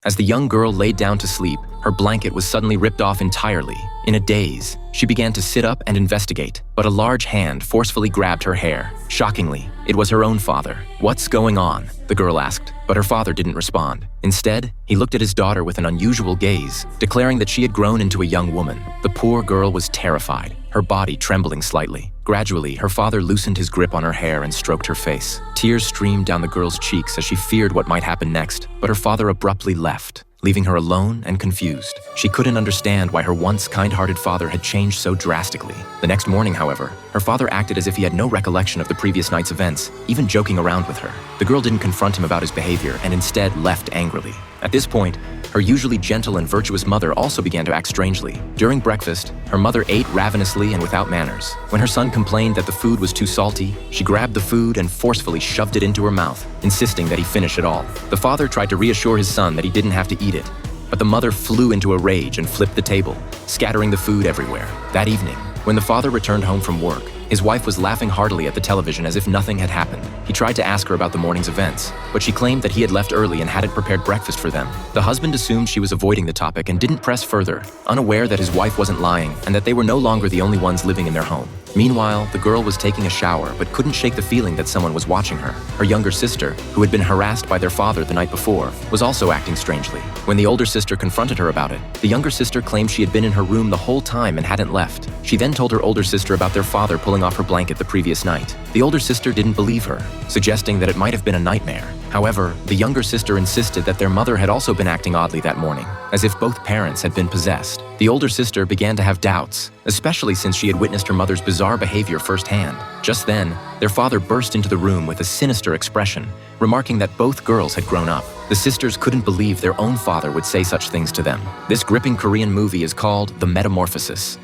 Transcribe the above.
As the young girl laid down to sleep, her blanket was suddenly ripped off entirely. In a daze, she began to sit up and investigate, but a large hand forcefully grabbed her hair. Shockingly, it was her own father. "What's going on?" the girl asked, but her father didn't respond. Instead, he looked at his daughter with an unusual gaze, declaring that she had grown into a young woman. The poor girl was terrified, her body trembling slightly. Gradually, her father loosened his grip on her hair and stroked her face. Tears streamed down the girl's cheeks as she feared what might happen next, but her father abruptly left, leaving her alone and confused. She couldn't understand why her once kind-hearted father had changed so drastically. The next morning, however, her father acted as if he had no recollection of the previous night's events, even joking around with her. The girl didn't confront him about his behavior and instead left angrily. At this point, her usually gentle and virtuous mother also began to act strangely. During breakfast, her mother ate ravenously and without manners. When her son complained that the food was too salty, she grabbed the food and forcefully shoved it into her mouth, insisting that he finish it all. The father tried to reassure his son that he didn't have to eat it, but the mother flew into a rage and flipped the table, scattering the food everywhere. That evening, when the father returned home from work, his wife was laughing heartily at the television as if nothing had happened. He tried to ask her about the morning's events, but she claimed that he had left early and hadn't prepared breakfast for them. The husband assumed she was avoiding the topic and didn't press further, unaware that his wife wasn't lying and that they were no longer the only ones living in their home. Meanwhile, the girl was taking a shower but couldn't shake the feeling that someone was watching her. Her younger sister, who had been harassed by their father the night before, was also acting strangely. When the older sister confronted her about it, the younger sister claimed she had been in her room the whole time and hadn't left. She then told her older sister about their father pulling off her blanket the previous night. The older sister didn't believe her, suggesting that it might have been a nightmare. However, the younger sister insisted that their mother had also been acting oddly that morning, as if both parents had been possessed. The older sister began to have doubts, especially since she had witnessed her mother's bizarre behavior firsthand. Just then, their father burst into the room with a sinister expression, remarking that both girls had grown up. The sisters couldn't believe their own father would say such things to them. This gripping Korean movie is called The Metamorphosis.